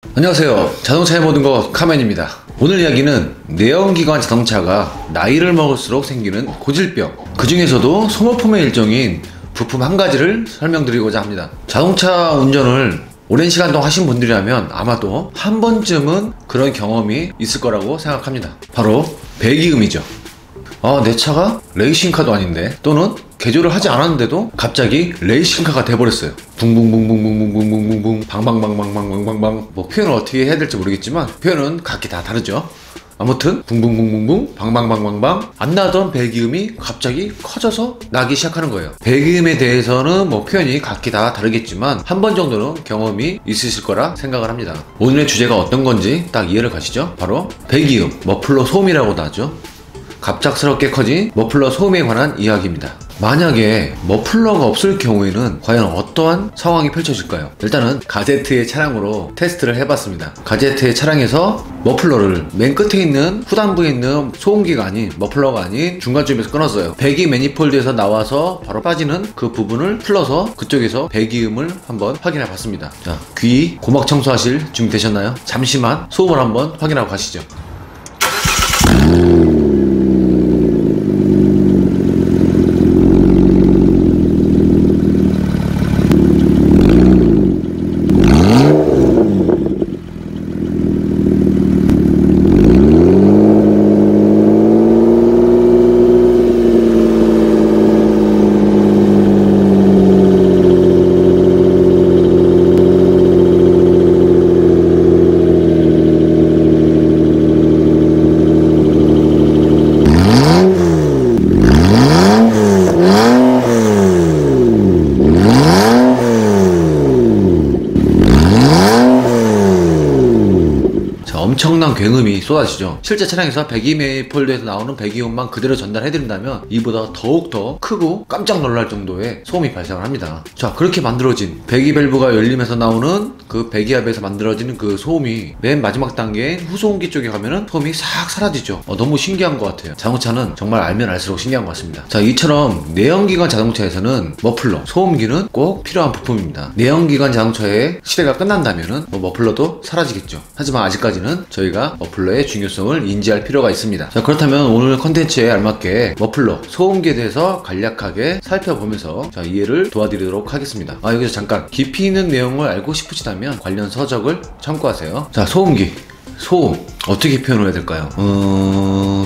안녕하세요. 자동차의 모든 것 카멘입니다. 오늘 이야기는 내연기관 자동차가 나이를 먹을수록 생기는 고질병, 그 중에서도 소모품의 일종인 부품 한 가지를 설명드리고자 합니다. 자동차 운전을 오랜 시간 동안 하신 분들이라면 아마도 한 번쯤은 그런 경험이 있을 거라고 생각합니다. 바로 배기음이죠. 내 차가 레이싱카도 아닌데, 또는 개조를 하지 않았는데도 갑자기 레이싱카가 돼버렸어요. 붕붕붕붕붕붕붕붕붕붕 방방방방방방방방. 뭐 표현을 어떻게 해야 될지 모르겠지만 표현은 각기 다 다르죠. 아무튼 붕붕붕붕붕 방방방방방 안 나던 배기음이 갑자기 커져서 나기 시작하는 거예요. 배기음에 대해서는 뭐 표현이 각기 다 다르겠지만 한 번 정도는 경험이 있으실 거라 생각을 합니다. 오늘의 주제가 어떤 건지 딱 이해를 가시죠? 바로 배기음, 머플러 소음이라고도 하죠. 갑작스럽게 커진 머플러 소음에 관한 이야기입니다. 만약에 머플러가 없을 경우에는 과연 어떠한 상황이 펼쳐질까요? 일단은 가제트의 차량으로 테스트를 해봤습니다. 가제트의 차량에서 머플러를 맨 끝에 있는 후단부에 있는 소음기가 아닌, 머플러가 아닌 중간쯤에서 끊었어요. 배기 매니폴드에서 나와서 바로 빠지는 그 부분을 풀러서 그쪽에서 배기음을 한번 확인해 봤습니다. 자, 귀 고막 청소하실 준비 되셨나요? 잠시만 소음을 한번 확인하고 가시죠. 엄청난 굉음이 쏟아지죠. 실제 차량에서 배기 매니폴드에서 나오는 배기음만 그대로 전달해드린다면 이보다 더욱더 크고 깜짝 놀랄 정도의 소음이 발생을 합니다. 자, 그렇게 만들어진 배기 밸브가 열리면서 나오는 그 배기압에서 만들어지는 그 소음이 맨 마지막 단계인 후소음기 쪽에 가면은 소음이 싹 사라지죠. 너무 신기한 것 같아요. 자동차는 정말 알면 알수록 신기한 것 같습니다. 자, 이처럼 내연기관 자동차에서는 머플러, 소음기는 꼭 필요한 부품입니다. 내연기관 자동차의 시대가 끝난다면은 머플러도 사라지겠죠. 하지만 아직까지는 저희가 머플러의 중요성을 인지할 필요가 있습니다. 자, 그렇다면 오늘 컨텐츠에 알맞게 머플러, 소음기에 대해서 간략하게 살펴보면서 자, 이해를 도와드리도록 하겠습니다. 여기서 잠깐 깊이 있는 내용을 알고 싶으시다면 관련 서적을 참고하세요. 자, 소음기, 소음 어떻게 표현을 해야 될까요?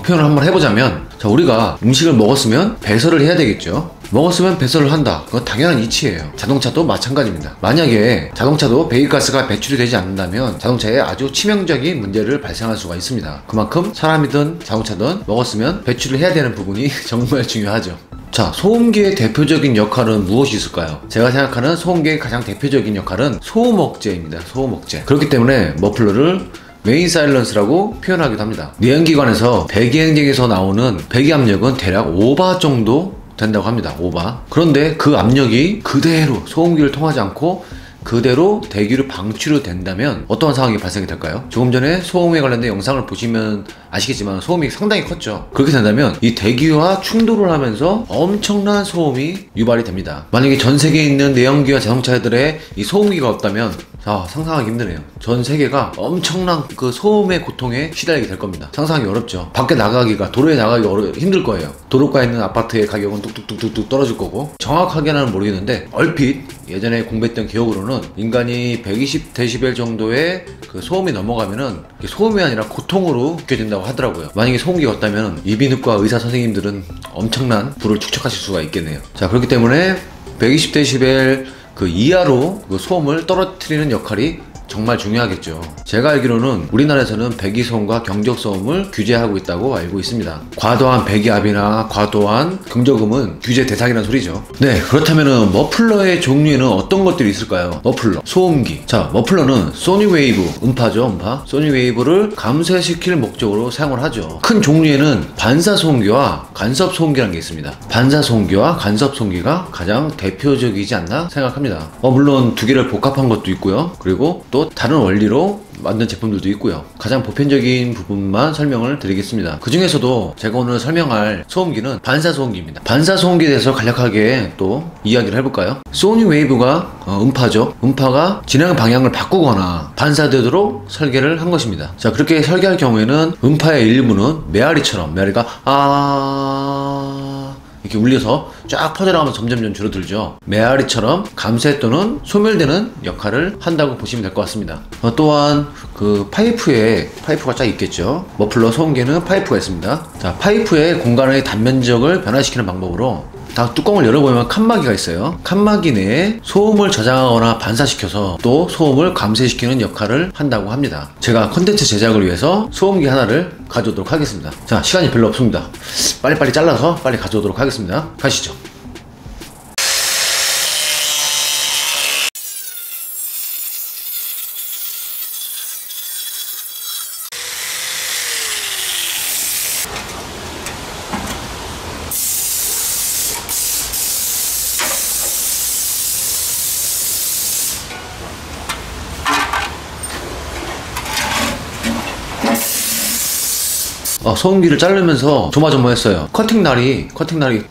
표현을 한번 해보자면, 자, 우리가 음식을 먹었으면 배설을 해야 되겠죠. 먹었으면 배설을 한다. 그건 당연한 이치예요. 자동차도 마찬가지입니다. 만약에 자동차도 배기가스가 배출이 되지 않는다면 자동차에 아주 치명적인 문제를 발생할 수가 있습니다. 그만큼 사람이든 자동차든 먹었으면 배출을 해야 되는 부분이 정말 중요하죠. 자, 소음기의 대표적인 역할은 무엇이 있을까요? 제가 생각하는 소음기의 가장 대표적인 역할은 소음 억제입니다. 소음 억제. 그렇기 때문에 머플러를 메인 사일런스라고 표현하기도 합니다. 내연기관에서 배기 행정에서 나오는 배기 압력은 대략 5바 정도 된다고 합니다. 5바. 그런데 그 압력이 그대로 소음기를 통하지 않고 그대로 대기로 방출이 된다면 어떠한 상황이 발생이 될까요? 조금 전에 소음에 관련된 영상을 보시면 아시겠지만 소음이 상당히 컸죠. 그렇게 된다면 이 대기와 충돌을 하면서 엄청난 소음이 유발이 됩니다. 만약에 전 세계에 있는 내연기관 자동차들의 이 소음기가 없다면 상상하기 힘드네요. 전 세계가 엄청난 그 소음의 고통에 시달리게 될 겁니다. 상상하기 어렵죠. 밖에 나가기가, 도로에 나가기 힘들 거예요. 도로가에 있는 아파트의 가격은 뚝뚝뚝뚝 떨어질 거고, 정확하게는 모르겠는데 얼핏 예전에 공부했던 기억으로는 인간이 120데시벨 정도의 그 소음이 넘어가면은 소음이 아니라 고통으로 느껴진다고 하더라고요. 만약에 소음기가 없다면 이비인후과 의사 선생님들은 엄청난 부를 축적하실 수가 있겠네요. 자, 그렇기 때문에 120데시벨 그 이하로 그 소음을 떨어뜨리는 역할이 정말 중요하겠죠. 제가 알기로는 우리나라에서는 배기소음과 경적소음을 규제하고 있다고 알고 있습니다. 과도한 배기압이나 과도한 경적음은 규제 대상이라는 소리죠. 네, 그렇다면은 머플러의 종류에는 어떤 것들이 있을까요? 머플러, 소음기. 자, 머플러는 소니웨이브, 음파죠, 음파. 소니웨이브를 감쇄시킬 목적으로 사용을 하죠. 큰 종류에는 반사소음기와 간섭소음기라는 게 있습니다. 반사소음기와 간섭소음기가 가장 대표적이지 않나 생각합니다. 물론 두 개를 복합한 것도 있고요. 그리고 또 또 다른 원리로 만든 제품들도 있고요. 가장 보편적인 부분만 설명을 드리겠습니다. 그 중에서도 제가 오늘 설명할 소음기는 반사 소음기입니다. 반사 소음기에 대해서 간략하게 또 이야기를 해볼까요? 소니 웨이브가 음파죠. 음파가 진행 방향을 바꾸거나 반사되도록 설계를 한 것입니다. 자, 그렇게 설계할 경우에는 음파의 일부는 메아리처럼, 메아리가 이렇게 울려서 쫙 퍼져나가면서 점점 줄어들죠. 메아리처럼 감쇄 또는 소멸되는 역할을 한다고 보시면 될 것 같습니다. 또한 그 파이프가 쫙 있겠죠. 머플러 소음기는 파이프가 있습니다. 자, 파이프의 공간의 단면적을 변화시키는 방법으로 다 뚜껑을 열어보면 칸막이가 있어요. 칸막이 내에 소음을 저장하거나 반사시켜서 또 소음을 감쇄시키는 역할을 한다고 합니다. 제가 컨텐츠 제작을 위해서 소음기 하나를 가져오도록 하겠습니다. 자, 시간이 별로 없습니다. 빨리빨리 잘라서 빨리 가져오도록 하겠습니다. 가시죠. 소음기를 자르면서 조마조마했어요. 커팅날이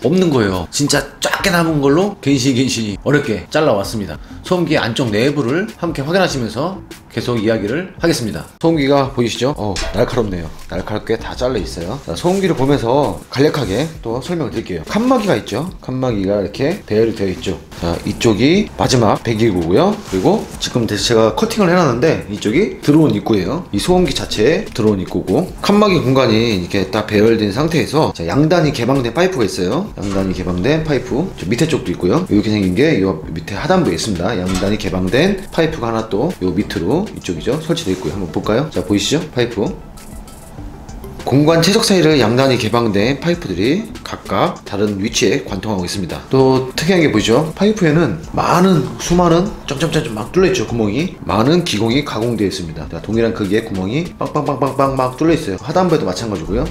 없는 거예요. 진짜 작게 남은 걸로 갠신갠신히 어렵게 잘라왔습니다. 소음기 안쪽 내부를 함께 확인하시면서 계속 이야기를 하겠습니다. 소음기가 보이시죠? 날카롭네요. 날카롭게 다 잘려 있어요. 자, 소음기를 보면서 간략하게 또 설명을 드릴게요. 칸막이가 있죠. 칸막이가 이렇게 배열이 되어 있죠. 자, 이쪽이 마지막 배기구고요. 그리고 지금 제가 커팅을 해놨는데 이쪽이 들어온 입구예요. 이 소음기 자체에 들어온 입구고, 칸막이 공간이 이렇게 딱 배열된 상태에서, 자, 양단이 개방된 파이프가 있어요. 양단이 개방된 파이프, 저 밑에 쪽도 있고요. 이렇게 생긴 게 요 밑에 하단부에 있습니다. 양단이 개방된 파이프가 하나 또 요 밑으로 이쪽이죠, 설치되어 있고요. 한번 볼까요? 자, 보이시죠? 파이프 공간 최적 사이를 양단이 개방된 파이프들이 각각 다른 위치에 관통하고 있습니다. 또 특이한 게 보이죠? 파이프에는 수많은 점점점 막 뚫려있죠. 구멍이, 많은 기공이 가공되어 있습니다. 자, 동일한 크기의 구멍이 빵빵빵빵빵 막 뚫려있어요. 하단부에도 마찬가지고요.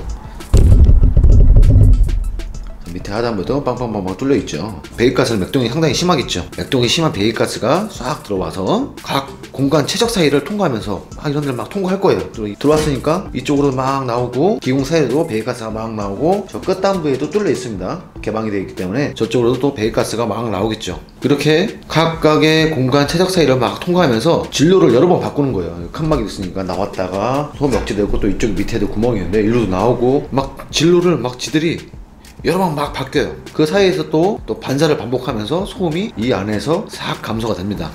밑에 하단부도 빵빵빵빵 뚫려있죠. 배기가스 맥동이 상당히 심하겠죠. 맥동이 심한 배기가스가 싹 들어와서 각 공간 최적 사이를 통과하면서 이런 데를 막 통과할 거예요. 들어왔으니까 이쪽으로 막 나오고, 기공 사이에도 배기가스가 막 나오고, 저 끝단부에도 뚫려 있습니다. 개방이 되어 있기 때문에 저쪽으로도 또 배기가스가 막 나오겠죠. 이렇게 각각의 공간 최적 사이를 막 통과하면서 진로를 여러 번 바꾸는 거예요. 칸막이 있으니까 나왔다가 소음이 억제되고, 또 이쪽 밑에도 구멍이 있는데 일로도 나오고, 막 진로를 막 지들이 여러 번 막 바뀌어요. 그 사이에서 또 반사를 반복하면서 소음이 이 안에서 싹 감소가 됩니다.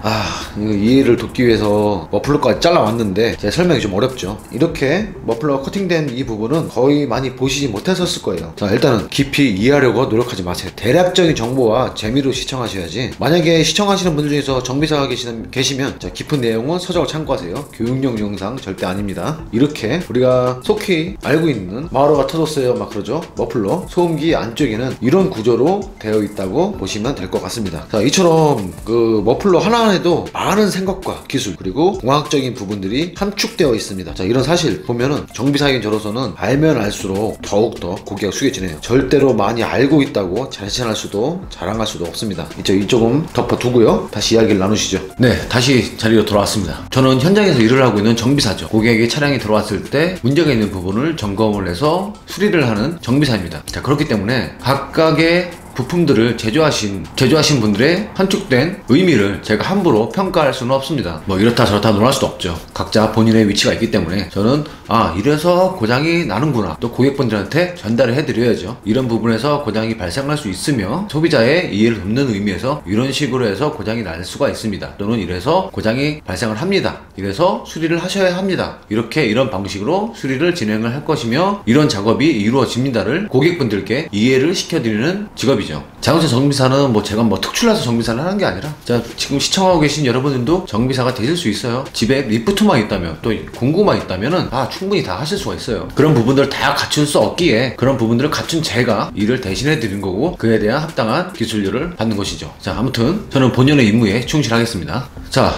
이거 이해를 돕기 위해서 머플러까지 잘라왔는데 제 설명이 좀 어렵죠. 이렇게 머플러가 커팅된 이 부분은 거의 많이 보시지 못하셨을 거예요. 자, 일단은 깊이 이해하려고 노력하지 마세요. 대략적인 정보와 재미로 시청하셔야지. 만약에 시청하시는 분들 중에서 정비사가 계시면 자, 깊은 내용은 서적을 참고하세요. 교육용 영상 절대 아닙니다. 이렇게 우리가 속히 알고 있는 마루가 터졌어요 막 그러죠. 머플러 소음기 안쪽에는 이런 구조로 되어 있다고 보시면 될 것 같습니다. 자, 이처럼 그 머플러 하나에도 많은 생각과 기술 그리고 공학적인 부분들이 함축되어 있습니다. 자, 이런 사실 보면은 정비사인 저로서는 알면 알수록 더욱더 고개가 숙여지네요. 절대로 많이 알고 있다고 자신할 수도 자랑할 수도 없습니다. 이제 조금 덮어두고요, 다시 이야기를 나누시죠. 네, 다시 자리로 돌아왔습니다. 저는 현장에서 일을 하고 있는 정비사죠. 고객의 차량이 들어왔을 때 문제가 있는 부분을 점검을 해서 수리를 하는 정비사입니다. 자, 그렇기 때문에 각각의 부품들을 제조하신 분들의 함축된 의미를 제가 함부로 평가할 수는 없습니다. 뭐 이렇다 저렇다 논할 수도 없죠. 각자 본인의 위치가 있기 때문에 저는 이래서 고장이 나는구나, 또 고객분들한테 전달을 해드려야죠. 이런 부분에서 고장이 발생할 수 있으며 소비자의 이해를 돕는 의미에서 이런 식으로 해서 고장이 날 수가 있습니다, 또는 이래서 고장이 발생을 합니다, 이래서 수리를 하셔야 합니다, 이런 방식으로 수리를 진행을 할 것이며 이런 작업이 이루어집니다를 고객분들께 이해를 시켜드리는 직업이죠. 자동차 정비사는 제가 특출나서 정비사를 하는 게 아니라, 자, 지금 시청하고 계신 여러분들도 정비사가 되실 수 있어요. 집에 리프트만 있다면, 또 공구만 있다면은 충분히 다 하실 수가 있어요. 그런 부분들을 다 갖출 수 없기에 그런 부분들을 갖춘 제가 일을 대신해 드린 거고, 그에 대한 합당한 기술료를 받는 것이죠. 자, 아무튼 저는 본연의 임무에 충실하겠습니다. 자,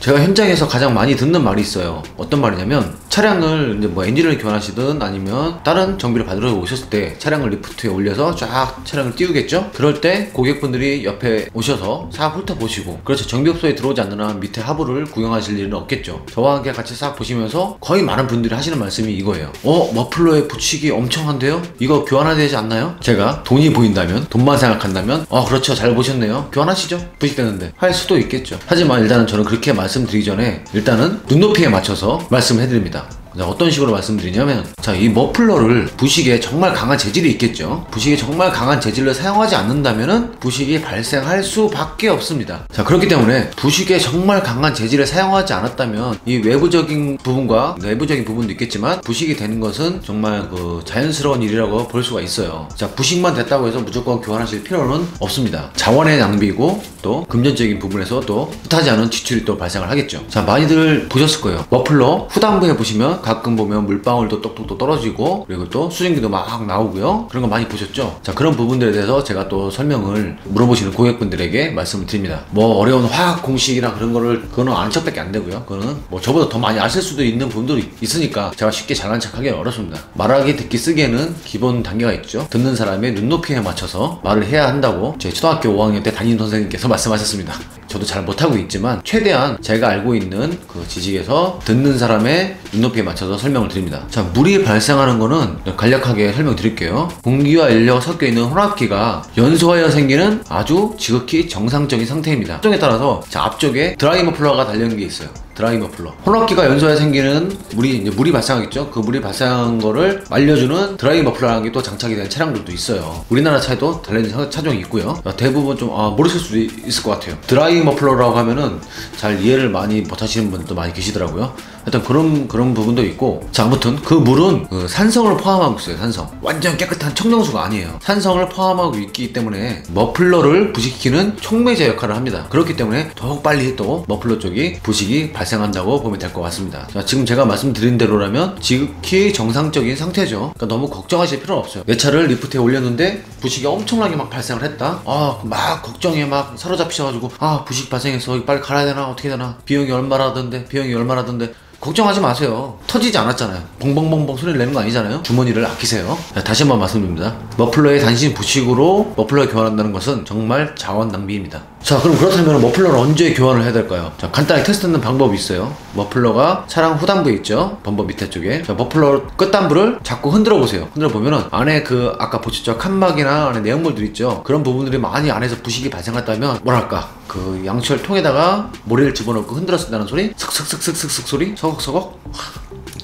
제가 현장에서 가장 많이 듣는 말이 있어요. 어떤 말이냐면 차량을 이제 뭐 엔진을 교환하시든 아니면 다른 정비를 받으러 오셨을 때 차량을 리프트에 올려서 쫙 차량을 띄우겠죠. 그럴 때 고객분들이 옆에 오셔서 싹 훑어보시고, 그렇죠, 정비업소에 들어오지 않는 한 밑에 하부를 구경하실 일은 없겠죠. 저와 함께 같이 싹 보시면서 거의 많은 분들이 하시는 말씀이 이거예요. 머플러의 부식이 엄청한데요? 이거 교환해야 되지 않나요? 제가 돈이 보인다면, 돈만 생각한다면 그렇죠, 잘 보셨네요, 교환하시죠, 부식되는데, 할 수도 있겠죠. 하지만 일단은 저는 그렇게 말씀드리기 전에 일단은 눈높이에 맞춰서 말씀을 해드립니다. 어떤 식으로 말씀드리냐면, 자, 이 머플러를 부식에 정말 강한 재질이 있겠죠. 부식에 정말 강한 재질을 사용하지 않는다면은 부식이 발생할 수밖에 없습니다. 자, 그렇기 때문에 부식에 정말 강한 재질을 사용하지 않았다면 이 외부적인 부분과 내부적인 부분도 있겠지만 부식이 되는 것은 정말 그 자연스러운 일이라고 볼 수가 있어요. 자, 부식만 됐다고 해서 무조건 교환하실 필요는 없습니다. 자원의 낭비이고 또 금전적인 부분에서 또 뜻하지 않은 지출이 또 발생을 하겠죠. 자, 많이들 보셨을 거예요. 머플러 후단부에 보시면 가끔 보면 물방울도 똑똑똑 떨어지고, 그리고 또 수증기도 막 나오고요. 그런 거 많이 보셨죠? 자, 그런 부분들에 대해서 제가 또 설명을 물어보시는 고객분들에게 말씀을 드립니다. 뭐 어려운 화학 공식이나 그런 거를, 그거는 아는 척밖에 안 되고요. 그거는 뭐 저보다 더 많이 아실 수도 있는 분들이 있으니까 제가 쉽게 잘난 척 하기는 어렵습니다. 말하기 듣기 쓰기에는 기본 단계가 있죠. 듣는 사람의 눈높이에 맞춰서 말을 해야 한다고 제 초등학교 5학년 때 담임 선생님께서 말씀하셨습니다. 저도 잘 못하고 있지만 최대한 제가 알고 있는 그 지식에서 듣는 사람의 눈높이에 맞춰서 설명을 드립니다. 자, 물이 발생하는 거는 간략하게 설명드릴게요. 공기와 연료가 섞여있는 혼합기가 연소하여 생기는 아주 지극히 정상적인 상태입니다. 특성에 따라서 자, 앞쪽에 드라이 머플러가 달려있는 게 있어요. 드라이 머플러. 혼합기가 연소하여 생기는 물이 발생하겠죠. 그 물이 발생한 거를 말려주는 드라이 머플러라는 게 또 장착이 된 차량들도 있어요. 우리나라 차에도 달려있는 차종이 있고요. 대부분 좀 모르실 수도 있을 것 같아요. 드라이 머플러라고 하면은 잘 이해를 많이 못하시는 분도 많이 계시더라고요. 일단 그런 부분도 있고, 자, 아무튼 그 물은 산성을 포함하고 있어요. 산성. 완전 깨끗한 청정수가 아니에요. 산성을 포함하고 있기 때문에 머플러를 부식시키는 촉매제 역할을 합니다. 그렇기 때문에 더욱 빨리 또 머플러 쪽이 부식이 발생한다고 보면 될 것 같습니다. 자, 지금 제가 말씀드린 대로라면 지극히 정상적인 상태죠. 그러니까 너무 걱정하실 필요는 없어요. 내 차를 리프트에 올렸는데 부식이 엄청나게 막 발생을 했다. 막 걱정에 막 사로잡히셔가지고 부식 발생했어, 빨리 갈아야 되나, 어떻게 되나, 비용이 얼마라던데. 걱정하지 마세요. 터지지 않았잖아요. 벙벙벙벙 소리를 내는 거 아니잖아요. 주머니를 아끼세요. 자, 다시 한번 말씀드립니다. 머플러의 단신 부식으로 머플러를 교환한다는 것은 정말 자원 낭비입니다. 자, 그럼 그렇다면 머플러를 언제 교환을 해야 될까요? 자, 간단하게 테스트하는 방법이 있어요. 머플러가 차량 후단부에 있죠. 범버 밑에 쪽에. 자, 머플러 끝단부를 자꾸 흔들어 보세요. 흔들어 보면은 안에 아까 보셨죠? 칸막이나 안에 내용물들 있죠. 그런 부분들이 많이 안에서 부식이 발생했다면 뭐랄까, 그 양철 통에다가 모래를 집어넣고 흔들었다는 소리, 슥슥슥슥슥 소리, 서걱서걱.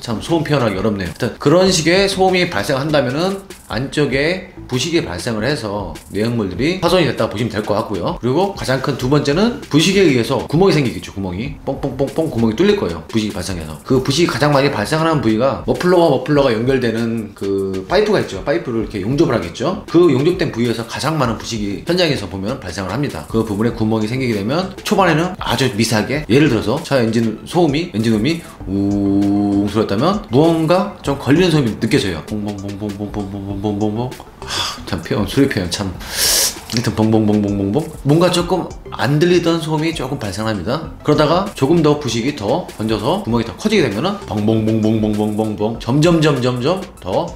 참 소음 표현하기 어렵네요. 일단 그런 식의 소음이 발생한다면은 안쪽에 부식이 발생을 해서 내용물들이 파손이 됐다고 보시면 될 것 같고요. 그리고 가장 큰 두 번째는 부식에 의해서 구멍이 생기겠죠. 구멍이 뻥뻥뻥뻥 구멍이 뚫릴 거예요. 부식이 발생해서. 그 부식이 가장 많이 발생하는 부위가 머플러가 연결되는 그 파이프가 있죠. 파이프를 이렇게 용접을 하겠죠. 그 용접된 부위에서 가장 많은 부식이 현장에서 보면 발생을 합니다. 그 부분에 구멍이 생기게 되면 초반에는 아주 미세하게, 예를 들어서 차 엔진음이 우웅 소리였다면 무언가 좀 걸리는 소음이 느껴져요. 봉봉봉봉봉봉봉봉봉봉. 참 소리 표현 참. 하여튼 봉봉봉봉봉봉, 뭔가 조금 안 들리던 소음이 조금 발생합니다. 그러다가 조금 더 부식이 더 번져서 구멍이 더 커지게 되면은 봉봉봉봉봉봉봉봉 점점 더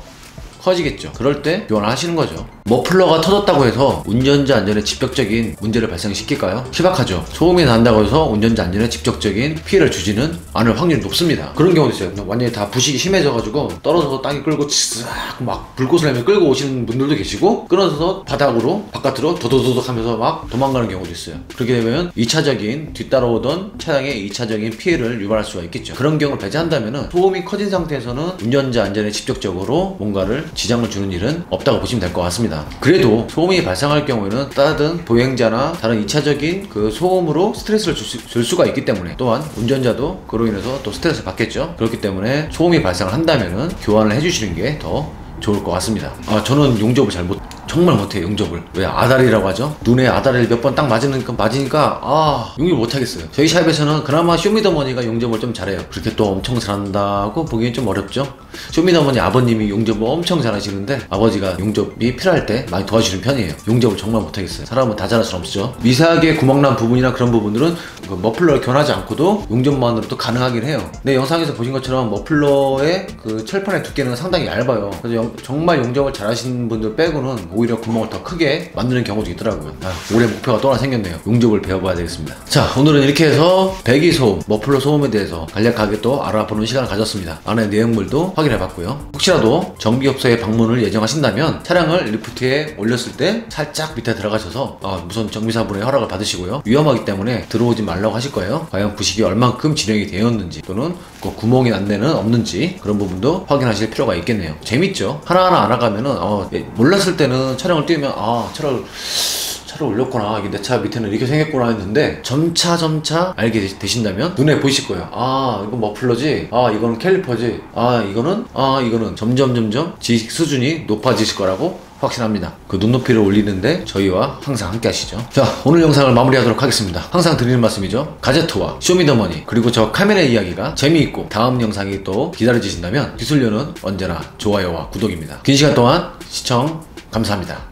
커지겠죠. 그럴 때 교환을 하시는 거죠. 머플러가 터졌다고 해서 운전자 안전에 직접적인 문제를 발생시킬까요? 희박하죠. 소음이 난다고 해서 운전자 안전에 직접적인 피해를 주지는 않을 확률이 높습니다. 그런 경우도 있어요. 완전히 다 부식이 심해져가지고 떨어져서 땅에 끌고 싹 막 불꽃을 내며 끌고 오시는 분들도 계시고, 끊어져서 바깥으로 도도도독 하면서 막 도망가는 경우도 있어요. 그렇게 되면 2차적인 뒤따라오던 차량의 2차적인 피해를 유발할 수가 있겠죠. 그런 경우를 배제한다면 소음이 커진 상태에서는 운전자 안전에 직접적으로 뭔가를 지장을 주는 일은 없다고 보시면 될 것 같습니다. 그래도 소음이 발생할 경우에는 다른 보행자나 다른 2차적인 그 소음으로 스트레스를 줄 수가 있기 때문에, 또한 운전자도 그로 인해서 또 스트레스를 받겠죠. 그렇기 때문에 소음이 발생을 한다면은 교환을 해주시는 게 더 좋을 것 같습니다. 저는 용접을 잘 정말 못해요 용접을. 왜 아다리라고 하죠? 눈에 아다리를 몇 번 딱 맞으니까 용접 못하겠어요. 저희 샵에서는 그나마 쇼미더머니가 용접을 좀 잘해요. 그렇게 또 엄청 잘한다고 보기엔 좀 어렵죠. 쇼미더머니 아버님이 용접을 엄청 잘하시는데 아버지가 용접이 필요할 때 많이 도와주시는 편이에요. 용접을 정말 못하겠어요. 사람은 다 잘할 수는 없죠. 미세하게 구멍난 부분이나 그런 부분들은 머플러를 교환하지 않고도 용접만으로도 가능하긴 해요. 근데 영상에서 보신 것처럼 머플러의 그 철판의 두께는 상당히 얇아요. 그래서 정말 용접을 잘하시는 분들 빼고는 오히려 구멍을 더 크게 만드는 경우도 있더라고요. 올해 목표가 또 하나 생겼네요. 용접을 배워봐야 되겠습니다. 자, 오늘은 이렇게 해서 배기소음, 머플러 소음에 대해서 간략하게 또 알아보는 시간을 가졌습니다. 안에 내용물도 확인해봤고요. 혹시라도 정비업소에 방문을 예정하신다면 차량을 리프트에 올렸을 때 살짝 밑에 들어가셔서 우선 정비사분의 허락을 받으시고요. 위험하기 때문에 들어오지 말라고 하실 거예요. 과연 부식이 얼만큼 진행이 되었는지 또는 그 구멍이 난 데는 없는지 그런 부분도 확인하실 필요가 있겠네요. 재밌죠? 하나하나 알아가면은 몰랐을 때는 차량을 띄우면 차를 올렸구나, 이게 내 차 밑에는 이렇게 생겼구나 했는데 점차 알게 되신다면 눈에 보이실 거예요. 이건 머플러지, 이거는 캘리퍼지, 이거는 점점 지식 수준이 높아지실 거라고 확신합니다. 그 눈높이를 올리는데 저희와 항상 함께 하시죠. 자, 오늘 영상을 마무리하도록 하겠습니다. 항상 드리는 말씀이죠. 가제트와 쇼미더머니 그리고 저 카메라의 이야기가 재미있고 다음 영상이 또 기다려지신다면 기술료는 언제나 좋아요와 구독입니다. 긴 시간 동안 시청 감사합니다.